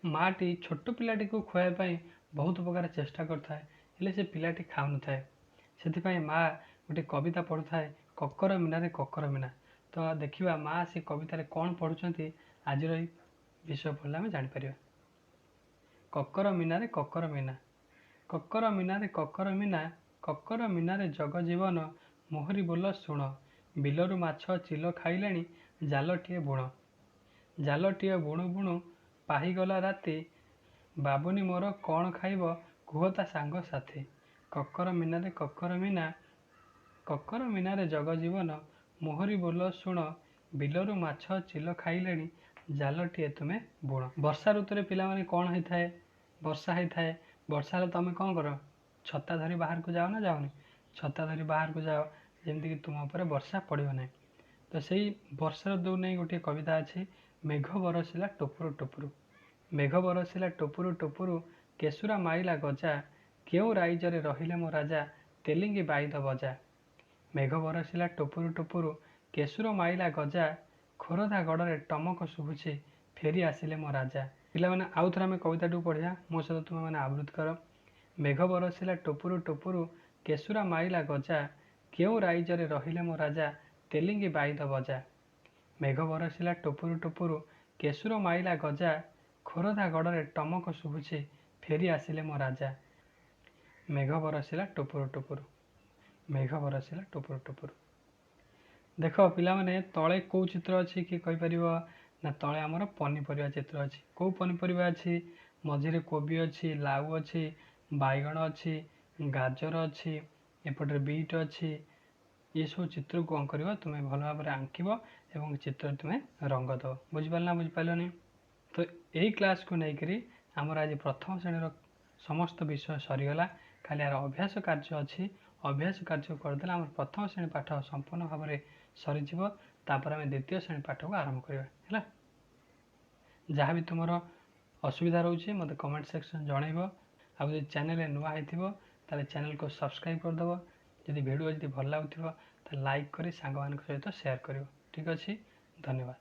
ମାଟି ଛୋଟ ପିଲାଟିକୁ ଖୁଆଇବା ପାଇଁ ବହୁତ ପ୍ରକାର ଚେଷ୍ଟା କରିଥାଏ, ହେଲେ ସେ ପିଲାଟି ଖାଉନଥାଏ। ସେଥିପାଇଁ ମା ଗୋଟେ କବିତା ପଢ଼ୁଥାଏ, କକର ମିନାରେ କକର ମିନା। ତ ଦେଖିବା ମା ସେ କବିତାରେ କ'ଣ ପଢ଼ୁଛନ୍ତି, ଆଜିର ଏଇ ବିଷୟ ପଢ଼ିଲେ ଆମେ ଜାଣିପାରିବା। କକର ମିନାରେ କକର ମିନା, କକର ମିନାରେ କକର ମିନା, କକର ମିନାରେ ଜଗ ଜୀବନ, ମୋହରି ବୋଲ ଶୁଣ, ବିଲରୁ ମାଛ ଚିଲ ଖାଇଲେଣି, ଜାଲଟିଏ ବୁଣ। ଜାଲଟିଏ ବୁଣୁ ବୁଣୁ ପାହିଗଲା ରାତି, ବାବୁନି ମୋର କ'ଣ ଖାଇବ କୁହ ତା ସାଙ୍ଗ ସାଥି। କକର ମିନାରେ କକର ମିନା, କକର ମିନାରେ ଜଗ ଜୀବନ, ମୋହରି ବୋଲ ଶୁଣ, ବିଲରୁ ମାଛ ଚିଲ ଖାଇଲେଣି, ଜାଲଟିଏ ତୁମେ ବୁଣ। ବର୍ଷା ଋତୁରେ ପିଲାମାନେ କ'ଣ ହେଇଥାଏ? ବର୍ଷା ହେଇଥାଏ। ବର୍ଷା ହେଲେ ତମେ କ'ଣ କର? ଛତା ଧରି ବାହାରକୁ ଯାଅ ନା ଯାଅନି? ଛତା ଧରି ବାହାରକୁ ଯାଅ, ଯେମିତିକି ତୁମ ଉପରେ ବର୍ଷା ପଡ଼ିବ ନାହିଁ। ତ ସେଇ ବର୍ଷା ଋତୁ ନେଇ ଗୋଟିଏ କବିତା ଅଛି, ମେଘ ବରସିଲା ଟୁପୁରୁ ଟୁପୁରୁ। ମେଘ ବରସିଲା ଟୁପୁରୁ ଟୁପୁରୁ, କେଶୁରା ମାଇଲା ଗଜା, କେଉଁ ରାଇଜରେ ରହିଲେ ମୋ ରାଜା, ତେଲିଙ୍ଗି ବାଇଦ ବଜା। ମେଘ ବରସିଲା ଟୁପୁରୁ ଟୁପୁରୁ, କେଶୁର ମାଇଲା ଗଜା, ଖୋରଧା ଗଡ଼ରେ ଟମକ ଶୁଭୁଛି, ଫେରି ଆସିଲେ ମୋ ରାଜା। ପିଲାମାନେ ଆଉ ଥରେ ଆମେ କବିତାଟିକୁ ପଢ଼ିବା, ମୋ ସହିତ ତୁମେମାନେ ଆବୃତ୍ତି କର। ମେଘ ବରସିଲା ଟୁପୁରୁ ଟୁପୁରୁ, କେଶୁରା ମାଇଲା ଗଜା, କେଉଁ ରାଇଜରେ ରହିଲେ ମୋ ରାଜା, ତେଲିଙ୍ଗି ବାଇଦ ବଜା। ମେଘ ବରସିଲା ଟୁପୁରୁ ଟୁପୁରୁ, କେଶୁର ମାଇଲା ଗଜା, ଖୋରଧା ଗଡ଼ରେ ଟମକ ଶୁଭୁଛି, ଫେରି ଆସିଲେ ମୋ ରାଜା। ମେଘ ବରସିଲା ଟୁପୁରୁ ଟୁପୁରୁ, ମେଘ ବରସିଲା ଟୁପୁରୁ ଟୁପୁରୁ। ଦେଖ ପିଲାମାନେ, ତଳେ କେଉଁ ଚିତ୍ର ଅଛି କିଏ କହିପାରିବ? ନା ତଳେ ଆମର ପନିପରିବା ଚିତ୍ର ଅଛି। କେଉଁ ପନିପରିବା ଅଛି? ମଝିରେ କୋବି ଅଛି, ଲାଉ ଅଛି, ବାଇଗଣ ଅଛି, ଗାଜର ଅଛି, ଏପଟରେ ବିଟ୍ ଅଛି। ଏସବୁ ଚିତ୍ରକୁ କ'ଣ କରିବ? ତୁମେ ଭଲ ଭାବରେ ଆଙ୍କିବ ଏବଂ ଚିତ୍ରରେ ତୁମେ ରଙ୍ଗ ଦେବ। ବୁଝିପାରିଲ ନା ବୁଝିପାରିଲନି? ତ ଏଇ କ୍ଲାସ୍କୁ ନେଇକରି ଆମର ଆଜି ପ୍ରଥମ ଶ୍ରେଣୀର ସମସ୍ତ ବିଷୟ ସରିଗଲା। ଖାଲି ଏହାର ଅଭ୍ୟାସ କାର୍ଯ୍ୟ ଅଛି। ଅଭ୍ୟାସ କାର୍ଯ୍ୟ କରିଦେଲେ ଆମର ପ୍ରଥମ ଶ୍ରେଣୀ ପାଠ ସମ୍ପୂର୍ଣ୍ଣ ଭାବରେ ସରିଯିବ। ତାପରେ ଆମେ ଦ୍ୱିତୀୟ ଶ୍ରେଣୀ ପାଠକୁ ଆରମ୍ଭ କରିବା ହେଲା। ଯାହା ବି ତୁମର ଅସୁବିଧା ରହୁଛି ମୋତେ କମେଣ୍ଟ ସେକ୍ସନ୍ ଜଣାଇବ। ଆଉ ଯଦି ଚ୍ୟାନେଲରେ ନୂଆ ହେଇଥିବ ତାହେଲେ ଚ୍ୟାନେଲକୁ ସବସ୍କ୍ରାଇବ୍ କରିଦେବ। ଯଦି ଭିଡ଼ିଓ ଯଦି ଭଲ ଲାଗୁଥିବ ତାହେଲେ ଲାଇକ୍ କରି ସାଙ୍ଗମାନଙ୍କ ସହିତ ସେୟାର କରିବ। ଠିକ୍ ଅଛି, ଧନ୍ୟବାଦ।